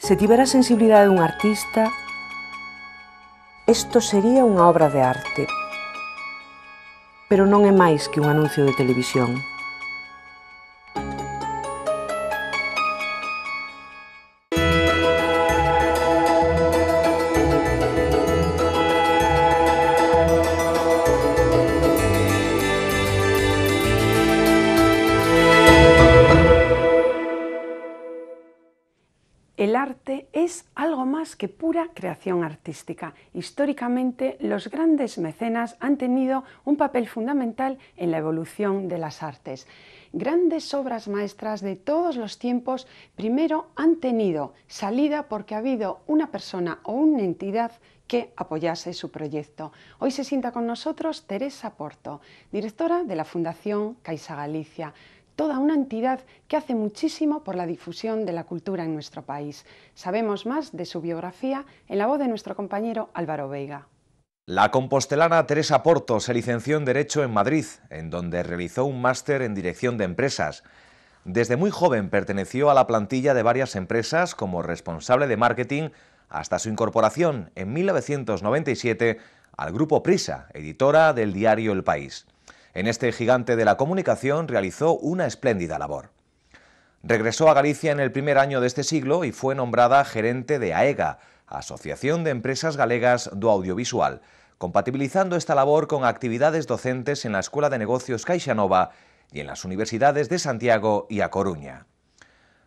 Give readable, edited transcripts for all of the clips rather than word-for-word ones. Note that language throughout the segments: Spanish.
Se tivera a sensibilidade dun artista, isto sería unha obra de arte. Pero non é máis que un anuncio de televisión. El arte es algo más que pura creación artística. Históricamente, los grandes mecenas han tenido un papel fundamental en la evolución de las artes. Grandes obras maestras de todos los tiempos primero han tenido salida porque ha habido una persona o una entidad que apoyase su proyecto. Hoy se sienta con nosotros Teresa Porto, directora de la Fundación Caixa Galicia, toda una entidad que hace muchísimo por la difusión de la cultura en nuestro país. Sabemos más de su biografía en la voz de nuestro compañero Álvaro Veiga. La compostelana Teresa Porto se licenció en Derecho en Madrid, en donde realizó un máster en Dirección de Empresas. Desde muy joven perteneció a la plantilla de varias empresas como responsable de marketing hasta su incorporación en 1997 al Grupo Prisa, editora del diario El País. En este gigante de la comunicación realizó una espléndida labor. Regresó a Galicia en el primer año de este siglo y fue nombrada gerente de AEGA, Asociación de Empresas Galegas do Audiovisual, compatibilizando esta labor con actividades docentes en la Escuela de Negocios CaixaNova y en las universidades de Santiago y A Coruña.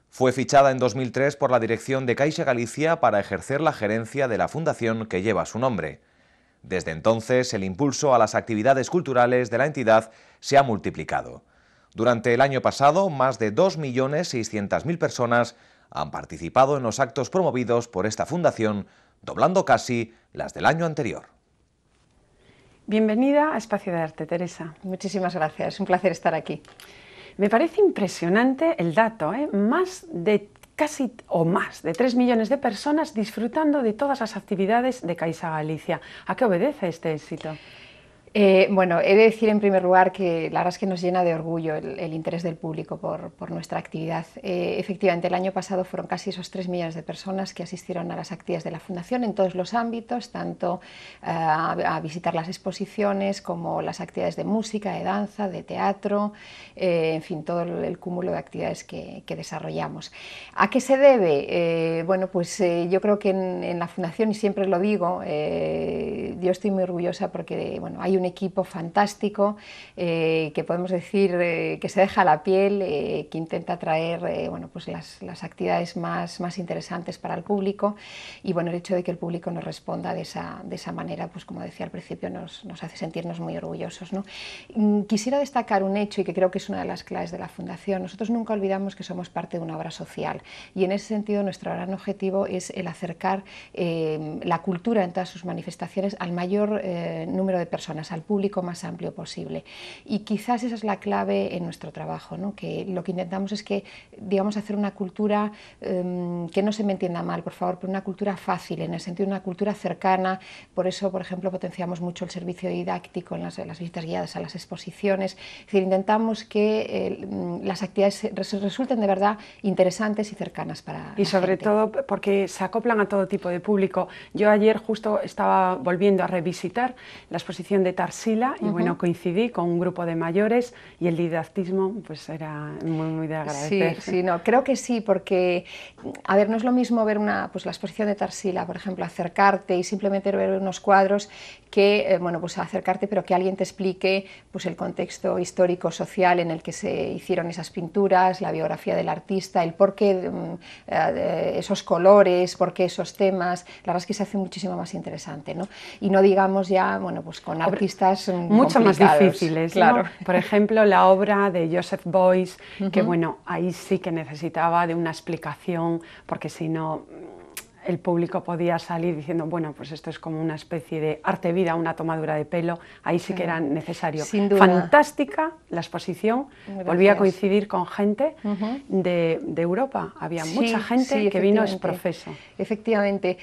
Fue fichada en 2003 por la dirección de Caixa Galicia para ejercer la gerencia de la fundación que lleva su nombre. Desde entonces, el impulso a las actividades culturales de la entidad se ha multiplicado. Durante el año pasado, más de 2.600.000 personas han participado en los actos promovidos por esta fundación, doblando casi las del año anterior. Bienvenida a Espacio de Arte, Teresa. Muchísimas gracias, es un placer estar aquí. Me parece impresionante el dato, más de 3 millones de personas disfrutando de todas las actividades de Caixa Galicia. ¿A qué obedece este éxito? Bueno, he de decir en primer lugar que la verdad es que nos llena de orgullo el interés del público por nuestra actividad. Efectivamente, el año pasado fueron casi esos 3 millones de personas que asistieron a las actividades de la Fundación en todos los ámbitos, tanto a visitar las exposiciones como las actividades de música, de danza, de teatro, en fin, todo el cúmulo de actividades que desarrollamos. ¿A qué se debe? Bueno, pues yo creo que en la Fundación, y siempre lo digo, yo estoy muy orgullosa porque bueno, hay un equipo fantástico que podemos decir que se deja la piel, que intenta traer bueno, pues las actividades más interesantes para el público, y bueno, el hecho de que el público nos responda de esa manera, pues como decía al principio, nos hace sentirnos muy orgullosos, ¿no? Quisiera destacar un hecho y que creo que es una de las claves de la Fundación. Nosotros nunca olvidamos que somos parte de una obra social y en ese sentido nuestro gran objetivo es el acercar la cultura en todas sus manifestaciones al mayor número de personas, al público más amplio posible, y quizás esa es la clave en nuestro trabajo, ¿no? Que lo que intentamos es que, digamos, hacer una cultura que no se me entienda mal, por favor, pero una cultura fácil, en el sentido de una cultura cercana. Por eso, por ejemplo, potenciamos mucho el servicio didáctico en las visitas guiadas a las exposiciones. Es decir, intentamos que las actividades resulten de verdad interesantes y cercanas para y sobre todo porque se acoplan a todo tipo de público. Yo ayer justo estaba volviendo a revisitar la exposición de Tarsila y bueno, coincidí con un grupo de mayores y el didactismo pues era muy de agradecer. Sí, no, creo que sí, porque a ver, no es lo mismo ver pues la exposición de Tarsila, por ejemplo, acercarte y simplemente ver unos cuadros que, bueno, pues acercarte pero que alguien te explique pues el contexto histórico, social en el que se hicieron esas pinturas, la biografía del artista, el porqué esos colores, porqué esos temas. La verdad es que se hace muchísimo más interesante, ¿no? Y no digamos ya, bueno, pues con artistas mucho más difíciles, claro, ¿no? Por ejemplo, la obra de Joseph Beuys, que bueno, ahí sí que necesitaba de una explicación, porque si no el público podía salir diciendo, bueno, pues esto es como una especie de arte vida, una tomadura de pelo, ahí sí que era necesario. Sin duda. Fantástica la exposición, Gracias. Volví a coincidir con gente de Europa, había mucha gente que vino exprofeso. Efectivamente.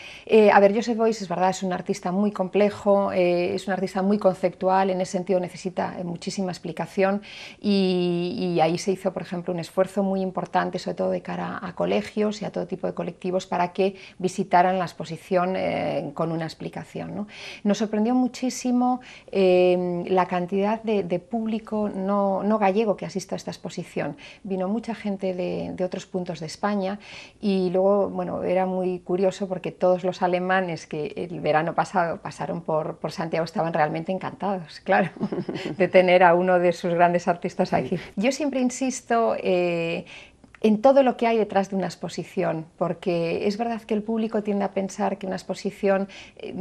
A ver, Joseph Beuys es verdad, es un artista muy complejo, es un artista muy conceptual, en ese sentido necesita muchísima explicación y ahí se hizo, por ejemplo, un esfuerzo muy importante, sobre todo de cara a colegios y a todo tipo de colectivos, para que visitaran la exposición con una explicación, ¿no? Nos sorprendió muchísimo la cantidad de público no gallego que asiste a esta exposición. Vino mucha gente de otros puntos de España y luego, bueno, era muy curioso porque todos los alemanes que el verano pasado pasaron por Santiago estaban realmente encantados, claro, de tener a uno de sus grandes artistas aquí. Yo siempre insisto en todo lo que hay detrás de una exposición, porque es verdad que el público tiende a pensar que una exposición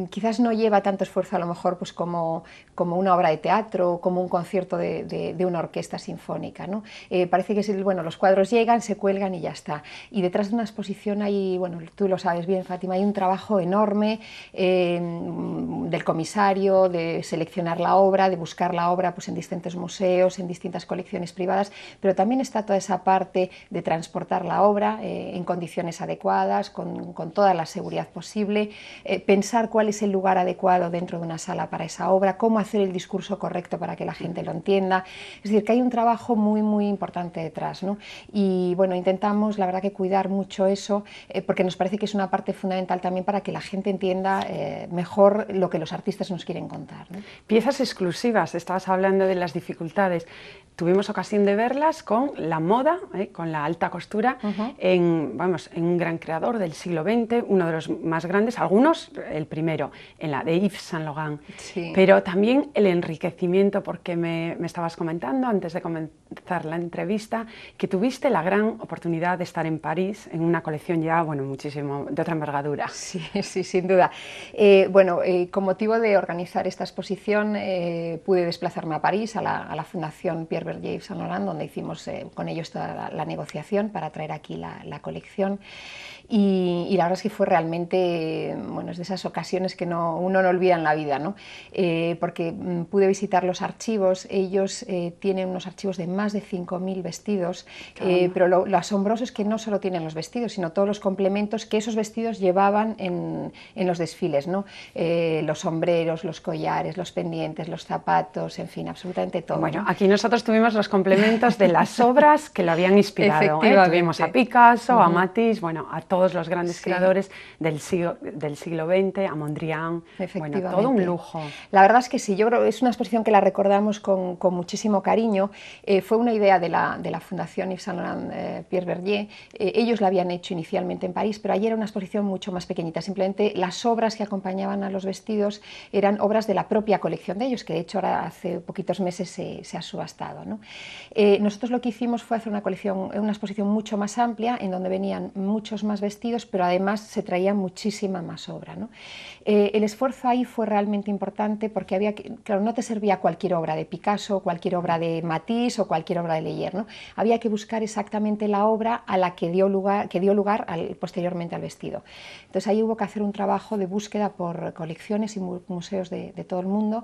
quizás no lleva tanto esfuerzo a lo mejor pues como una obra de teatro o como un concierto de una orquesta sinfónica, ¿no? Parece que bueno, los cuadros llegan, se cuelgan y ya está. Y detrás de una exposición hay, bueno, tú lo sabes bien, Fátima, hay un trabajo enorme del comisario, de seleccionar la obra, de buscar la obra pues, en distintos museos, en distintas colecciones privadas, pero también está toda esa parte de transportar la obra en condiciones adecuadas, con toda la seguridad posible, pensar cuál es el lugar adecuado dentro de una sala para esa obra, cómo hacer el discurso correcto para que la gente lo entienda. Es decir, que hay un trabajo muy importante detrás, ¿no? Y bueno, intentamos, la verdad, que cuidar mucho eso, porque nos parece que es una parte fundamental también para que la gente entienda mejor lo que los artistas nos quieren contar, ¿no? Piezas exclusivas, estabas hablando de las dificultades. Tuvimos ocasión de verlas con la moda, con la alta costura, en un gran creador del siglo XX, uno de los más grandes, algunos el primero, en la de Yves Saint Laurent. Sí. Pero también el enriquecimiento, porque me estabas comentando antes de comenzar la entrevista, que tuviste la gran oportunidad de estar en París en una colección ya, bueno, muchísimo, de otra envergadura. Sí, sin duda. Con motivo de organizar esta exposición, pude desplazarme a París, a la Fundación Pierre Bergé Yves Saint Laurent, donde hicimos con ellos toda la negociación para traer aquí la colección. Y la verdad es que fue realmente, bueno, es de esas ocasiones que uno no olvida en la vida, ¿no? Porque pude visitar los archivos. Ellos tienen unos archivos de más de 5.000 vestidos, pero lo asombroso es que no solo tienen los vestidos, sino todos los complementos que esos vestidos llevaban en los desfiles, ¿no? Los sombreros, los collares, los pendientes, los zapatos, en fin, absolutamente todo. Bueno, ¿no? Aquí nosotros tuvimos los complementos de las obras que lo habían inspirado. Tuvimos a Picasso, a Matisse, bueno, a todos los grandes creadores del siglo XX, a Mondrian, bueno, todo un lujo. La verdad es que sí, yo creo que es una exposición que la recordamos con muchísimo cariño. Fue una idea de la Fundación Yves Saint Laurent Pierre Bergé. Ellos la habían hecho inicialmente en París, pero allí era una exposición mucho más pequeñita. Simplemente las obras que acompañaban a los vestidos eran obras de la propia colección de ellos, que de hecho ahora hace poquitos meses se ha subastado, ¿no? Nosotros lo que hicimos fue hacer una exposición mucho más amplia, en donde venían muchos más vestidos, pero además se traía muchísima más obra, ¿no? El esfuerzo ahí fue realmente importante porque claro, no te servía cualquier obra de Picasso, cualquier obra de Matisse o cualquier obra de Leyer, ¿no? Había que buscar exactamente la obra a la que dio lugar posteriormente al vestido. Entonces ahí hubo que hacer un trabajo de búsqueda por colecciones y museos de todo el mundo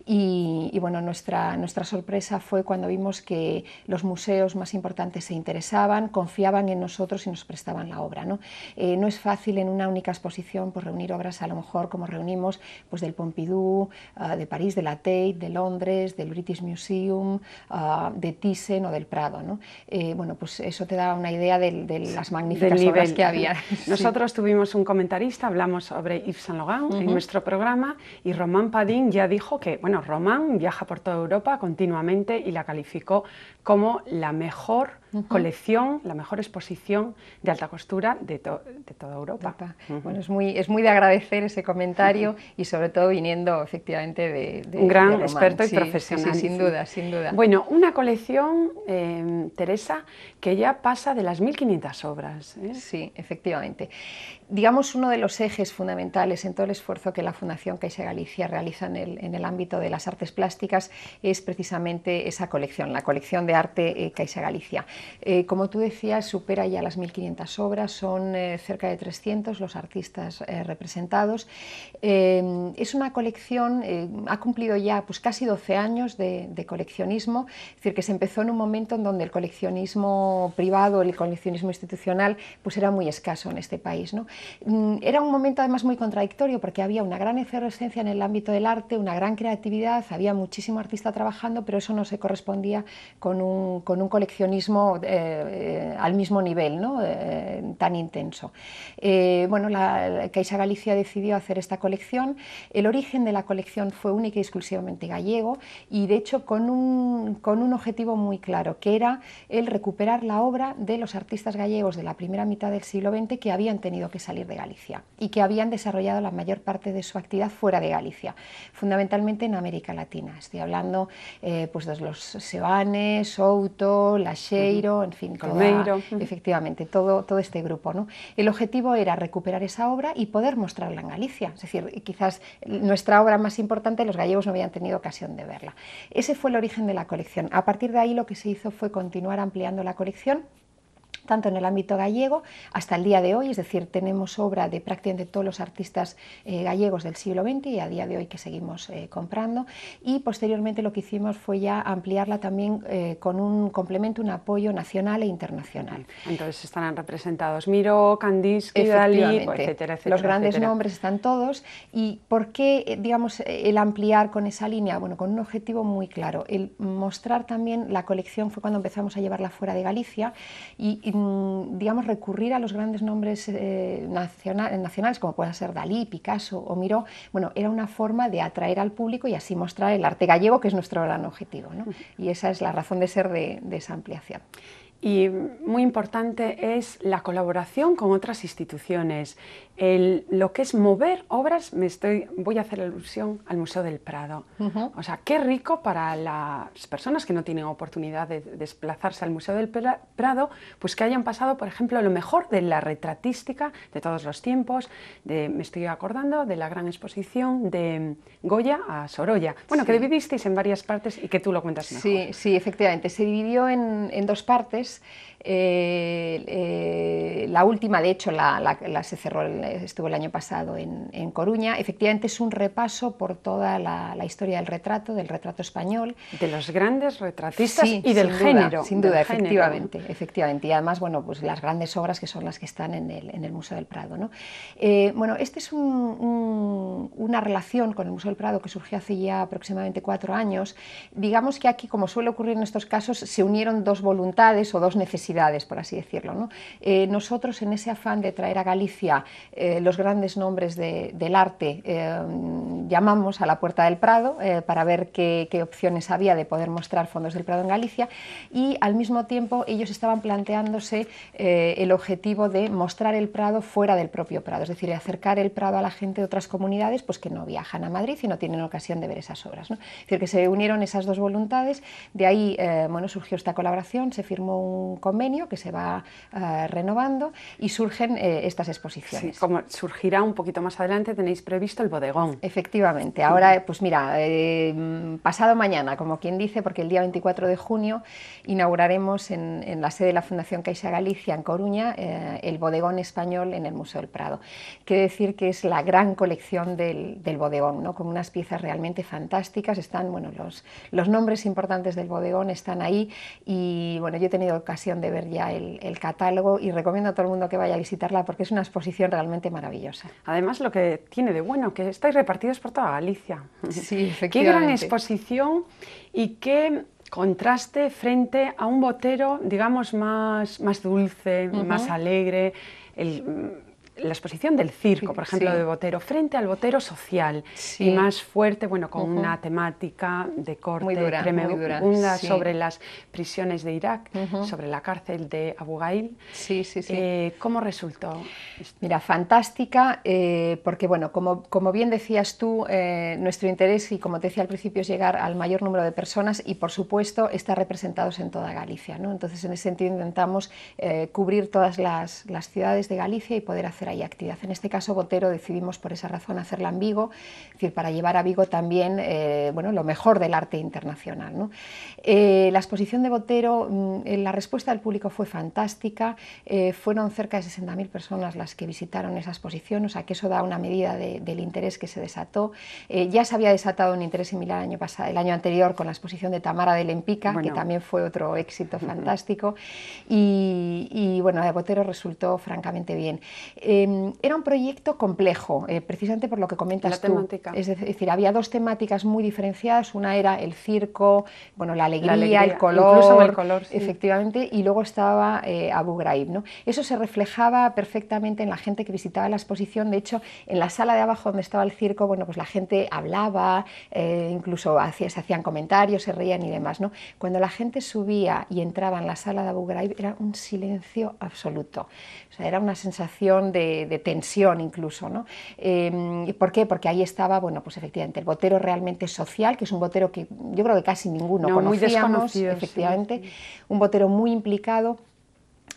y bueno, nuestra sorpresa fue cuando vimos que los museos más importantes se interesaban, confiaban en nosotros y nos prestaban la obra, ¿no? No es fácil en una única exposición pues, reunir obras a lo mejor como reunimos pues, del Pompidou, de París, de la Tate, de Londres, del British Museum, de Thyssen o del Prado, ¿no? Bueno, pues eso te da una idea de las magníficas obras que había. Nosotros tuvimos un comentarista, hablamos sobre Yves Saint Laurent en nuestro programa y Romain Padin ya dijo que, bueno, Romain viaja por toda Europa continuamente y la calificó como la mejor colección, la mejor exposición de alta costura de toda Europa. Bueno, es muy de agradecer ese comentario y sobre todo viniendo efectivamente de un gran Romain, experto y profesional. Sí, sin duda. Bueno, una colección, Teresa, que ya pasa de las 1.500 obras. Sí, efectivamente. Digamos, uno de los ejes fundamentales en todo el esfuerzo que la Fundación Caixa Galicia realiza en el ámbito de las artes plásticas es precisamente esa colección, la colección de arte Caixa Galicia. Como tú decías, supera ya las 1.500 obras, son cerca de 300 los artistas representados. Es una colección, ha cumplido ya pues, casi 12 años de coleccionismo, es decir, que se empezó en un momento en donde el coleccionismo privado, el coleccionismo institucional, pues era muy escaso en este país, ¿no? Era un momento además muy contradictorio porque había una gran efervescencia en el ámbito del arte, una gran creatividad, había muchísimo artista trabajando, pero eso no se correspondía con un coleccionismo al mismo nivel, ¿no? Tan intenso. Bueno, la Caixa Galicia decidió hacer esta colección. El origen de la colección fue única y exclusivamente gallego y de hecho con un objetivo muy claro, que era el recuperar la obra de los artistas gallegos de la primera mitad del siglo XX que habían tenido que salir de Galicia y que habían desarrollado la mayor parte de su actividad fuera de Galicia, fundamentalmente en América Latina. Estoy hablando pues de los Seoane, Souto, Laxeiro, en fin, efectivamente, todo este grupo, ¿no? El objetivo era recuperar esa obra y poder mostrarla en Galicia, es decir, quizás nuestra obra más importante los gallegos no habían tenido ocasión de verla. Ese fue el origen de la colección. A partir de ahí lo que se hizo fue continuar ampliando la colección, tanto en el ámbito gallego hasta el día de hoy, es decir, tenemos obra de prácticamente todos los artistas gallegos del siglo XX y a día de hoy que seguimos comprando, y posteriormente lo que hicimos fue ya ampliarla también con un complemento, un apoyo nacional e internacional. Entonces estarán representados Miró, Kandinsky, Dalí, etcétera, etcétera. Los grandes nombres están todos. ¿Y por qué, digamos, el ampliar con esa línea? Bueno, con un objetivo muy claro, el mostrar también la colección fue cuando empezamos a llevarla fuera de Galicia y digamos, recurrir a los grandes nombres nacionales, como puedan ser Dalí, Picasso o Miró. Bueno, era una forma de atraer al público y así mostrar el arte gallego, que es nuestro gran objetivo, ¿no? Y esa es la razón de ser de esa ampliación. Y muy importante es la colaboración con otras instituciones, lo que es mover obras. Voy a hacer alusión al Museo del Prado. O sea, qué rico para las personas que no tienen oportunidad de desplazarse al Museo del Prado, pues que hayan pasado, por ejemplo, lo mejor de la retratística de todos los tiempos. Me estoy acordando de la gran exposición de Goya a Sorolla. Bueno, sí, que dividisteis en varias partes y que tú lo cuentas mejor. Sí, sí, efectivamente. Se dividió en dos partes. La última, de hecho, se cerró, estuvo el año pasado en Coruña. Efectivamente es un repaso por toda la historia del retrato español. De los grandes retratistas, sí, y del género. Sin duda, efectivamente. Y además, bueno, pues las grandes obras que son las que están en el Museo del Prado, ¿no? Bueno, este es una relación con el Museo del Prado que surgió hace ya aproximadamente 4 años. Digamos que aquí, como suele ocurrir en estos casos, se unieron dos voluntades o dos necesidades, por así decirlo, ¿no? Nosotros, en ese afán de traer a Galicia los grandes nombres del arte, llamamos a la puerta del Prado para ver qué opciones había de poder mostrar fondos del Prado en Galicia, y al mismo tiempo ellos estaban planteándose el objetivo de mostrar el Prado fuera del propio Prado, es decir, acercar el Prado a la gente de otras comunidades pues que no viajan a Madrid y no tienen ocasión de ver esas obras, ¿no? Es decir, que se unieron esas dos voluntades. De ahí bueno, surgió esta colaboración, se firmó un convenio que se va renovando y surgen estas exposiciones. Sí, como surgirá un poquito más adelante, tenéis previsto el bodegón. Efectivamente, ahora pues mira, pasado mañana, como quien dice, porque el día 24 de junio inauguraremos en la sede de la Fundación Caixa Galicia en Coruña el bodegón español en el Museo del Prado. Quiere decir que es la gran colección del bodegón, ¿no? Con unas piezas realmente fantásticas. Están, bueno, los nombres importantes del bodegón están ahí y bueno, yo he tenido ocasión de ver ya el catálogo y recomiendo a todo el mundo que vaya a visitarla porque es una exposición realmente maravillosa. Además, lo que tiene de bueno que estáis repartidos por toda Galicia. Sí, efectivamente. Qué gran exposición y qué contraste frente a un Botero, digamos, más dulce, más alegre. La exposición del circo, por ejemplo, de Botero, frente al Botero social y más fuerte, bueno, con una temática de corte tremenda sobre las prisiones de Irak, sobre la cárcel de Abu Ghraib. ¿Cómo resultó? Mira, fantástica, porque bueno, como bien decías tú, nuestro interés, y como te decía al principio, es llegar al mayor número de personas y, por supuesto, estar representados en toda Galicia, ¿no? Entonces, en ese sentido, intentamos cubrir todas las ciudades de Galicia y poder hacer hacer ahí actividad. En este caso, Botero decidimos por esa razón hacerla en Vigo, es decir, para llevar a Vigo también bueno, lo mejor del arte internacional, ¿no? La exposición de Botero, la respuesta del público fue fantástica, fueron cerca de 60.000 personas las que visitaron esa exposición, o sea que eso da una medida del interés que se desató. Ya se había desatado un interés similar el año anterior con la exposición de Tamara de Lempicka, bueno, que también fue otro éxito fantástico, y bueno, de Botero resultó francamente bien. Era un proyecto complejo, precisamente por lo que comentas tú. Es decir, había dos temáticas muy diferenciadas, una era el circo, bueno, la alegría, el color, incluso el color, sí. Efectivamente, y luego estaba Abu Ghraib, ¿no? Eso se reflejaba perfectamente en la gente que visitaba la exposición. De hecho, en la sala de abajo donde estaba el circo, bueno, pues la gente hablaba, incluso se hacían comentarios, se reían y demás, ¿no? Cuando la gente subía y entraba en la sala de Abu Ghraib era un silencio absoluto, o sea, era una sensación de tensión incluso, ¿no? ¿Por qué? Porque ahí estaba, bueno, pues efectivamente el Botero realmente social, que es un Botero que yo creo que casi ninguno conocíamos, efectivamente, sí. Un Botero muy implicado.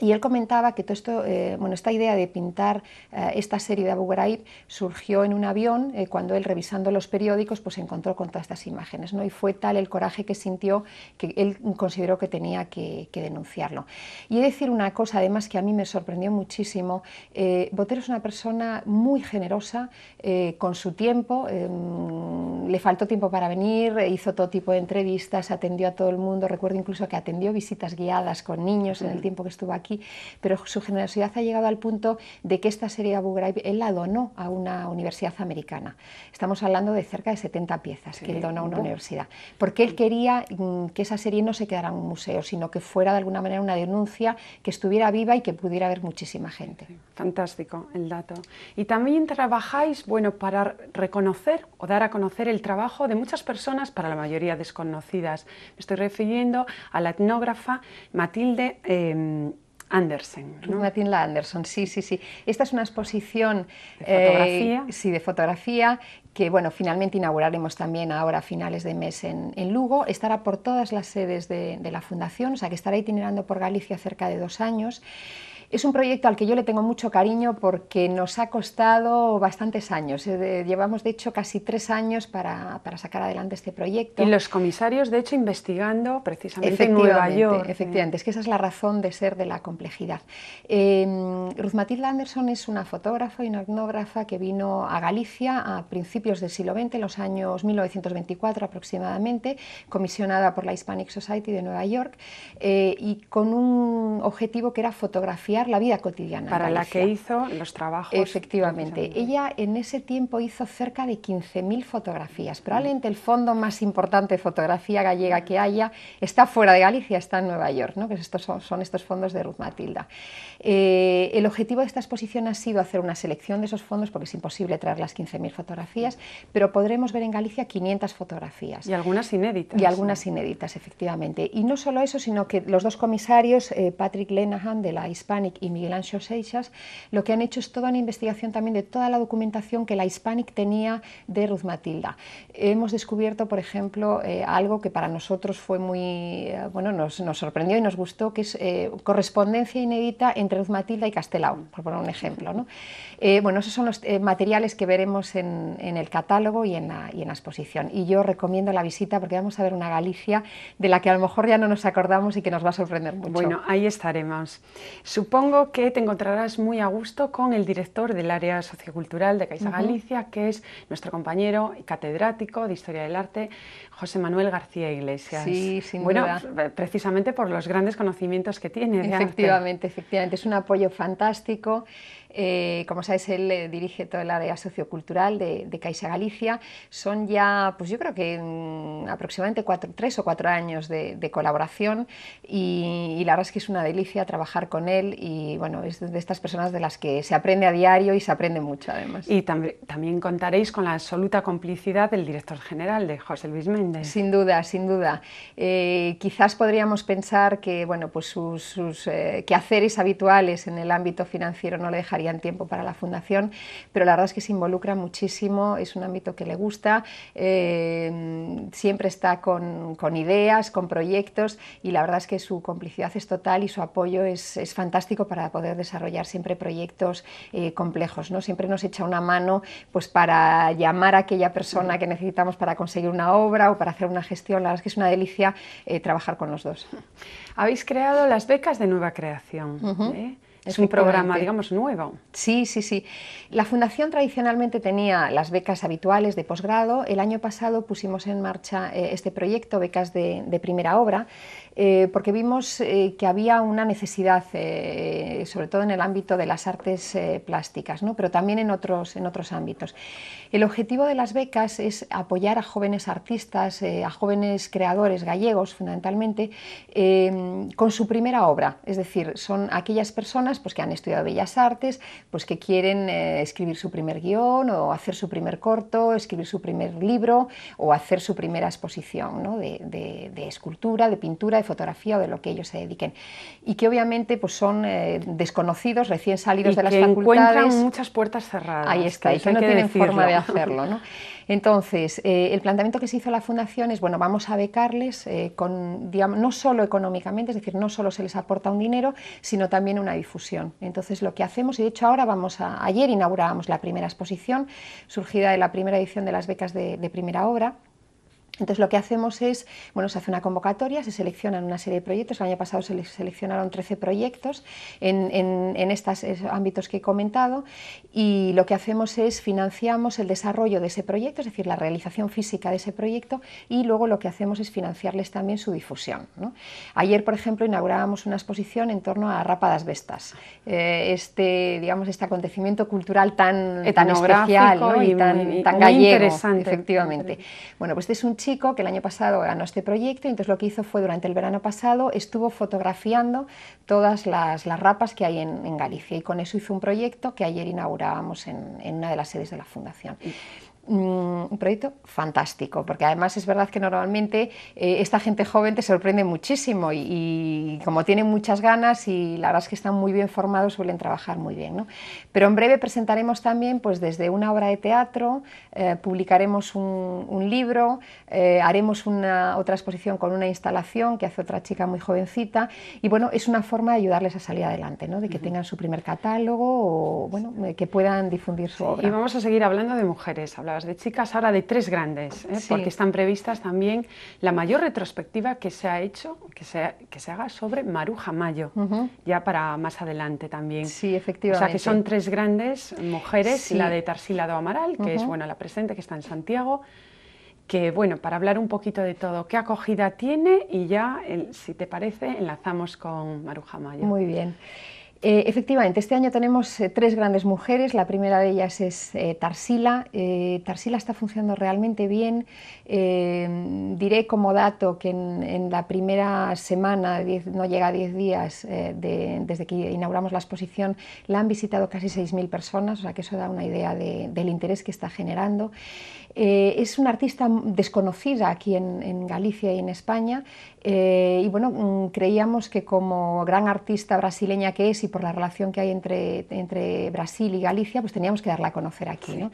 Y él comentaba que todo esto, bueno, esta idea de pintar esta serie de Abu Ghraib surgió en un avión cuando él, revisando los periódicos, pues se encontró con todas estas imágenes, ¿no? Y fue tal el coraje que sintió que él consideró que tenía que denunciarlo. Y he de decir una cosa, además, que a mí me sorprendió muchísimo. Botero es una persona muy generosa con su tiempo, le faltó tiempo para venir, hizo todo tipo de entrevistas, atendió a todo el mundo, recuerdo incluso que atendió visitas guiadas con niños en el tiempo que estuvo aquí, pero su generosidad ha llegado al punto de que esta serie de Abu Ghraib él la donó a una universidad americana. Estamos hablando de cerca de 70 piezas, sí, que él donó a una universidad, porque él quería que esa serie no se quedara en un museo, sino que fuera de alguna manera una denuncia, que estuviera viva y que pudiera ver muchísima gente. Fantástico el dato. Y también trabajáis, bueno, para reconocer o dar a conocer el trabajo de muchas personas, para la mayoría desconocidas. Me estoy refiriendo a la etnógrafa Matilde Andersen, ¿no? Matilde Andersen, sí, sí, sí. Esta es una exposición de fotografía. Sí, de fotografía, que bueno, finalmente inauguraremos también ahora a finales de mes en Lugo. Estará por todas las sedes de la Fundación, o sea que estará itinerando por Galicia cerca de 2 años. Es un proyecto al que yo le tengo mucho cariño porque nos ha costado bastantes años. Llevamos, de hecho, casi 3 años para sacar adelante este proyecto. Y los comisarios, de hecho, investigando precisamente en Nueva York. Efectivamente, es que esa es la razón de ser de la complejidad. Ruth Matilde Andersen es una fotógrafa y una etnógrafa que vino a Galicia a principios del siglo XX, en los años 1924 aproximadamente, comisionada por la Hispanic Society de Nueva York, y con un objetivo que era fotografiar la vida cotidiana. Para la que hizo los trabajos. Efectivamente. Ella en ese tiempo hizo cerca de 15.000 fotografías. Probablemente el fondo más importante de fotografía gallega que haya está fuera de Galicia, está en Nueva York, ¿no? Que son estos fondos de Ruth Matilde. El objetivo de esta exposición ha sido hacer una selección de esos fondos, porque es imposible traer las 15.000 fotografías, pero podremos ver en Galicia 500 fotografías. Y algunas inéditas. Y algunas inéditas, efectivamente. Y no solo eso, sino que los dos comisarios, Patrick Lenihan de la Hispanic y Miguel Ángel Seixas, lo que han hecho es toda una investigación también de toda la documentación que la Hispanic tenía de Ruth Matilde. Hemos descubierto, por ejemplo, algo que para nosotros fue muy, bueno, nos sorprendió y nos gustó, que es correspondencia inédita entre Ruth Matilde y Castelao, por poner un ejemplo, ¿no? Bueno, esos son los materiales que veremos en el catálogo y en la exposición. Y yo recomiendo la visita porque vamos a ver una Galicia de la que a lo mejor ya no nos acordamos y que nos va a sorprender mucho. Bueno, ahí estaremos. Supongo que te encontrarás muy a gusto con el director del área sociocultural de Caixa Galicia, que es nuestro compañero y catedrático de Historia del Arte, José Manuel García Iglesias. Sí, sin duda. Bueno, precisamente por los grandes conocimientos que tiene de efectivamente, arte. Efectivamente, es un apoyo fantástico. Como sabes, él dirige todo el área sociocultural de Caixa Galicia. Son ya, pues yo creo que aproximadamente 3 o 4 años de colaboración y la verdad es que es una delicia trabajar con él y bueno, es de estas personas de las que se aprende a diario y se aprende mucho además. Y también contaréis con la absoluta complicidad del director general, de José Luis Méndez. Sin duda, sin duda. Quizás podríamos pensar que bueno, pues sus quehaceres habituales en el ámbito financiero no le dejarían dejarían tiempo para la fundación, pero la verdad es que se involucra muchísimo, es un ámbito que le gusta, siempre está con ideas, con proyectos, y la verdad es que su complicidad es total y su apoyo es fantástico para poder desarrollar siempre proyectos complejos, ¿no? Siempre nos echa una mano pues, para llamar a aquella persona que necesitamos para conseguir una obra o para hacer una gestión. La verdad es que es una delicia trabajar con los dos. Habéis creado las becas de nueva creación. Es un programa, digamos, nuevo. Sí, sí, sí. La Fundación tradicionalmente tenía las becas habituales de posgrado. El año pasado pusimos en marcha este proyecto, becas de primera obra, porque vimos que había una necesidad, sobre todo en el ámbito de las artes plásticas, ¿no? Pero también en otros ámbitos. El objetivo de las becas es apoyar a jóvenes artistas, a jóvenes creadores gallegos, fundamentalmente, con su primera obra. Es decir, son aquellas personas pues, que han estudiado Bellas Artes, pues, que quieren escribir su primer guión o hacer su primer corto, escribir su primer libro o hacer su primera exposición, ¿no? de escultura, de pintura, de fotografía o de lo que ellos se dediquen. Y que obviamente pues, son desconocidos, recién salidos de las facultades. Y que encuentran muchas puertas cerradas. Ahí está, y que no tienen forma de hacerlo, ¿no? Entonces, el planteamiento que se hizo a la Fundación es, bueno, vamos a becarles digamos, no solo económicamente, es decir, no solo se les aporta un dinero, sino también una difusión. Entonces, lo que hacemos, y de hecho ahora ayer inaugurábamos la primera exposición, surgida de la primera edición de las becas de primera obra. Entonces lo que hacemos es, bueno, se hace una convocatoria, se seleccionan una serie de proyectos. El año pasado se seleccionaron 13 proyectos en estos ámbitos que he comentado, y lo que hacemos es financiamos el desarrollo de ese proyecto, es decir, la realización física de ese proyecto, y luego lo que hacemos es financiarles también su difusión, ¿no? Ayer, por ejemplo, inaugurábamos una exposición en torno a Rapa das Vestas, digamos, este acontecimiento cultural tan especial, ¿no? y tan gallego, interesante. Efectivamente. Bueno, pues este es un chico que el año pasado ganó este proyecto, y entonces lo que hizo fue, durante el verano pasado, estuvo fotografiando todas las rapas que hay en Galicia, y con eso hizo un proyecto que ayer inaugurábamos en una de las sedes de la Fundación. Un proyecto fantástico, porque además es verdad que normalmente esta gente joven te sorprende muchísimo y como tienen muchas ganas y la verdad es que están muy bien formados, suelen trabajar muy bien, ¿no? Pero en breve presentaremos también, pues, desde una obra de teatro, publicaremos un libro, haremos otra exposición con una instalación que hace otra chica muy jovencita, y bueno, es una forma de ayudarles a salir adelante, ¿no? De que tengan su primer catálogo o bueno, que puedan difundir su obra. Y vamos a seguir hablando de mujeres. Hablabas de chicas, ahora de tres grandes, Sí. porque están previstas también la mayor retrospectiva que se ha hecho, que se haga sobre Maruja Mayo, ya para más adelante también. Sí, efectivamente. O sea, que son tres grandes mujeres, Sí. la de Tarsila do Amaral, que es, bueno, la presente, que está en Santiago, que, bueno, para hablar un poquito de todo, qué acogida tiene, y ya, si te parece, enlazamos con Maruja Mayo. Muy bien. Efectivamente, este año tenemos tres grandes mujeres. La primera de ellas es Tarsila. Tarsila está funcionando realmente bien. Diré como dato que en la primera semana, no llega a 10 días, desde que inauguramos la exposición, la han visitado casi 6.000 personas, o sea que eso da una idea del interés que está generando. Es una artista desconocida aquí en Galicia y en España, y bueno, creíamos que como gran artista brasileña que es, y por la relación que hay entre Brasil y Galicia, pues teníamos que darla a conocer aquí, ¿no?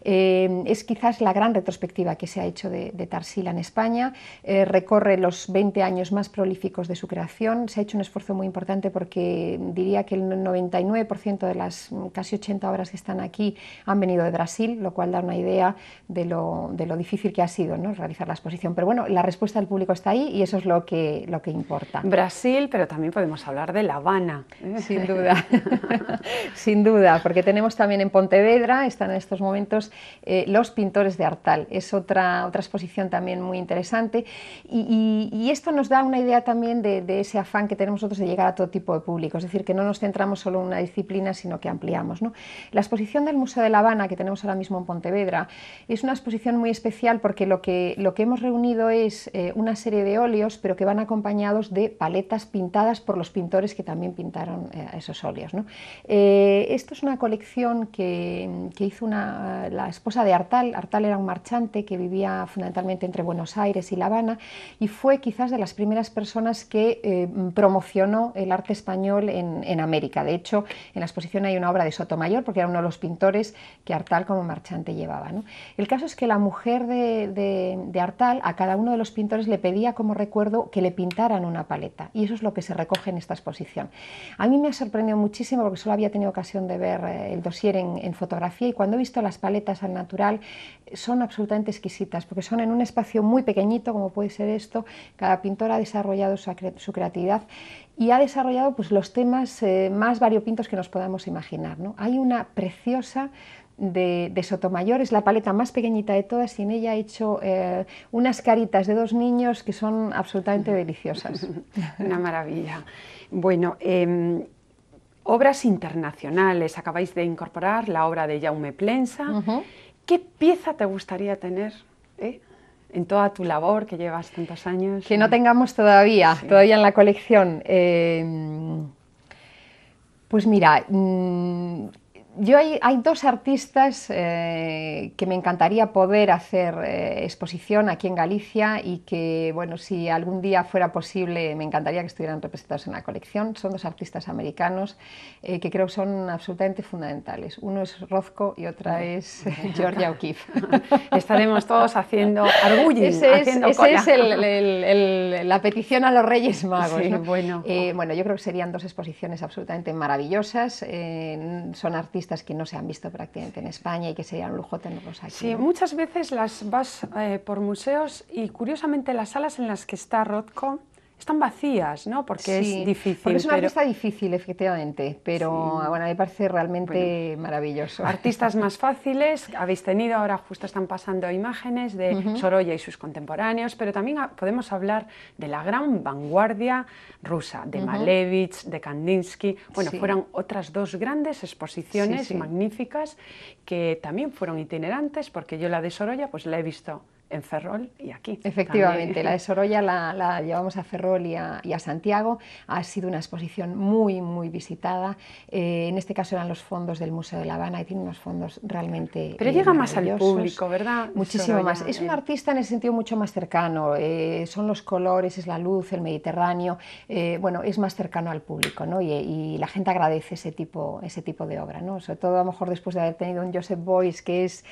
Es quizás la gran retrospectiva que se ha hecho de Tarsila en España. Recorre los 20 años más prolíficos de su creación. Se ha hecho un esfuerzo muy importante, porque diría que el 99% de las casi 80 obras que están aquí han venido de Brasil, lo cual da una idea de lo difícil que ha sido, ¿no?, realizar la exposición. Pero bueno, la respuesta del público está ahí, y eso es lo que importa. Brasil, pero también podemos hablar de La Habana. Sin duda, sin duda, porque tenemos también en Pontevedra, están en estos momentos Los Pintores de Artal. Es otra exposición también muy interesante, y esto nos da una idea también de ese afán que tenemos nosotros de llegar a todo tipo de público, es decir, que no nos centramos solo en una disciplina, sino que ampliamos, ¿no? La exposición del Museo de La Habana, que tenemos ahora mismo en Pontevedra, es una exposición muy especial, porque lo que hemos reunido es una serie de óleos, pero que van acompañados de paletas pintadas por los pintores que también pintaron esos óleos, ¿no? Esto es una colección que hizo la esposa de Artal. Artal era un marchante que vivía fundamentalmente entre Buenos Aires y La Habana y fue quizás de las primeras personas que promocionó el arte español en América. De hecho, en la exposición hay una obra de Sotomayor, porque era uno de los pintores que Artal como marchante llevaba, ¿no? El caso es que la mujer de Artal a cada uno de los pintores le pedía como recuerdo que le pintaran una paleta, y eso es lo que se recoge en esta exposición. A mí me ha sorprendido muchísimo porque solo había tenido ocasión de ver el dossier en fotografía, y cuando he visto las paletas al natural son absolutamente exquisitas porque son en un espacio muy pequeñito como puede ser esto. Cada pintor ha desarrollado su creatividad y ha desarrollado pues, los temas más variopintos que nos podamos imaginar, ¿no? Hay una preciosa de Sotomayor, es la paleta más pequeñita de todas y en ella ha hecho unas caritas de dos niños que son absolutamente deliciosas. Una maravilla. Bueno, obras internacionales, acabáis de incorporar la obra de Jaume Plensa. ¿Qué pieza te gustaría tener en toda tu labor que llevas tantos años? Que no tengamos todavía en la colección. Pues mira, hay dos artistas que me encantaría poder hacer exposición aquí en Galicia y que, bueno, si algún día fuera posible, me encantaría que estuvieran representados en la colección. Son dos artistas americanos que creo que son absolutamente fundamentales. Uno es Rothko y otra es Georgia O'Keeffe. Estaremos todos haciendo argullo, haciendo cola. Esa es la petición a los Reyes Magos, sí, ¿no? Bueno, yo creo que serían dos exposiciones absolutamente maravillosas. Son artistas que no se han visto prácticamente en España y que sería un lujo tenerlos aquí. Sí, ¿no? Muchas veces las vas por museos y curiosamente las salas en las que está Rothko están vacías, ¿no? Porque es difícil. Porque es un artista difícil, efectivamente, pero bueno, me parece realmente maravilloso. Artistas más fáciles, habéis tenido, ahora justo están pasando imágenes de Sorolla y sus contemporáneos, pero también podemos hablar de la gran vanguardia rusa, de Malevich, de Kandinsky. Bueno, fueron otras dos grandes exposiciones magníficas que también fueron itinerantes, porque yo la de Sorolla pues la he visto en Ferrol y aquí. Efectivamente, también. La de Sorolla la llevamos a Ferrol y a Santiago. Ha sido una exposición muy, muy visitada. En este caso eran los fondos del Museo de La Habana y tiene unos fondos realmente Pero llega más al público, ¿verdad? Muchísimo más. Es un artista en ese sentido mucho más cercano. Son los colores, es la luz, el Mediterráneo. Bueno, es más cercano al público, ¿no? Y la gente agradece ese tipo de obra, ¿no? Sobre todo a lo mejor después de haber tenido un Joseph Beuys que es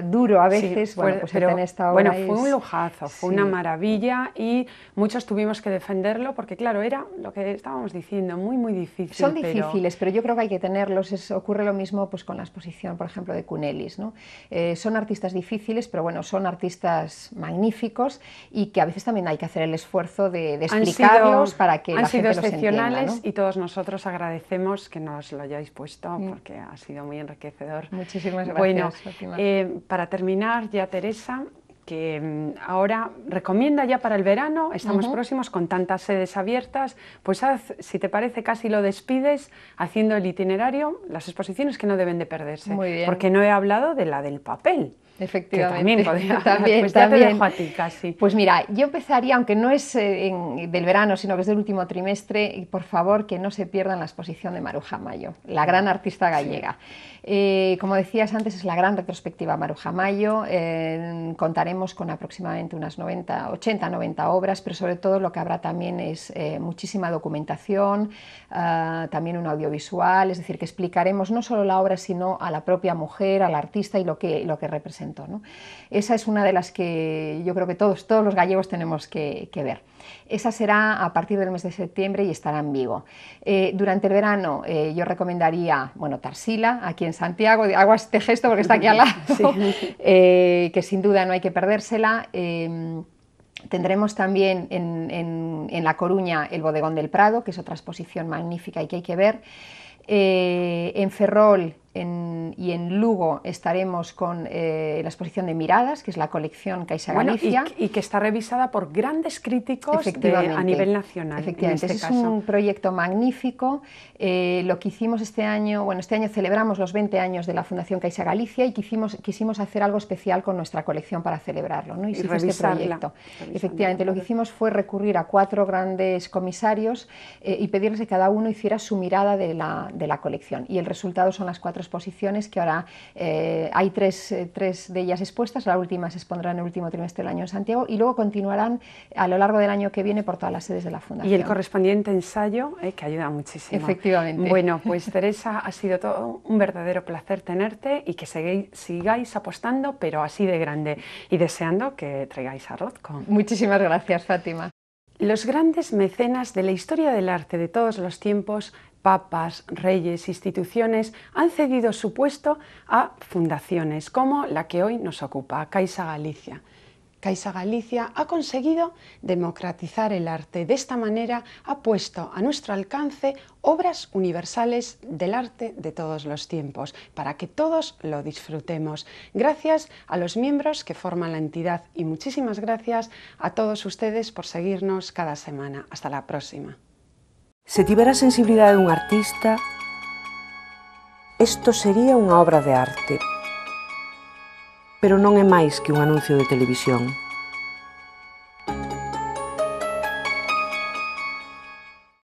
duro a veces. Sí, bueno, pues pero en esta bueno, fue un lujazo, fue una maravilla y muchos tuvimos que defenderlo porque, claro, era lo que estábamos diciendo, muy, muy difícil. Son difíciles, pero yo creo que hay que tenerlos. Ocurre lo mismo pues, con la exposición, por ejemplo, de Cunelis, ¿no? Son artistas difíciles, pero bueno, son artistas magníficos y que a veces también hay que hacer el esfuerzo de explicarlos para que la gente los entienda. Han sido excepcionales, ¿no? Y todos nosotros agradecemos que nos lo hayáis puesto porque ha sido muy enriquecedor. Muchísimas gracias. Bueno, para terminar ya, Teresa, que ahora recomienda ya para el verano, estamos próximos con tantas sedes abiertas, pues si te parece casi lo despides haciendo el itinerario, las exposiciones que no deben de perderse. Muy bien. Porque no he hablado de la del papel. Efectivamente. También, pues ya te dejo a ti casi. Pues mira, yo empezaría, aunque no es del verano, sino que es del último trimestre, y por favor que no se pierdan la exposición de Maruja Mayo, la gran artista gallega. Como decías antes, es la gran retrospectiva Maruja Mayo. Contaremos con aproximadamente unas 80-90 obras, pero sobre todo lo que habrá también es muchísima documentación, también un audiovisual, es decir, que explicaremos no solo la obra, sino a la propia mujer, al artista y lo que representa. ¿no? Esa es una de las que yo creo que todos los gallegos tenemos que ver. Esa será a partir del mes de septiembre y estará en Vigo. Durante el verano yo recomendaría, bueno, Tarsila, aquí en Santiago, hago este gesto porque está aquí al lado, que sin duda no hay que perdérsela. Tendremos también en La Coruña el Bodegón del Prado, que es otra exposición magnífica y que hay que ver. En Ferrol y en Lugo estaremos con la exposición de Miradas, que es la colección Caixa Galicia. Y que está revisada por grandes críticos a nivel nacional. Efectivamente, este es un proyecto magnífico. Lo que hicimos este año celebramos los 20 años de la Fundación Caixa Galicia y quisimos hacer algo especial con nuestra colección para celebrarlo, ¿no? Y se hizo este proyecto. Efectivamente, lo que hicimos fue recurrir a 4 grandes comisarios y pedirles que cada uno hiciera su mirada de la colección. Y el resultado son las 4 exposiciones que ahora hay 3 de ellas expuestas. La última se expondrá en el último trimestre del año en Santiago y luego continuarán a lo largo del año que viene por todas las sedes de la Fundación. Y el correspondiente ensayo, que ayuda muchísimo. Efectivamente. Bueno, pues Teresa, ha sido todo un verdadero placer tenerte y que sigáis apostando, pero así de grande, y deseando que traigáis a Rothko. Muchísimas gracias, Fátima. Los grandes mecenas de la historia del arte de todos los tiempos, papas, reyes, instituciones, han cedido su puesto a fundaciones como la que hoy nos ocupa, Caixa Galicia. Caixa Galicia ha conseguido democratizar el arte. De esta manera ha puesto a nuestro alcance obras universales del arte de todos los tiempos, para que todos lo disfrutemos. Gracias a los miembros que forman la entidad y muchísimas gracias a todos ustedes por seguirnos cada semana. Hasta la próxima. Se tivera a sensibilidade dun artista, isto sería unha obra de arte. Pero non é máis que un anuncio de televisión.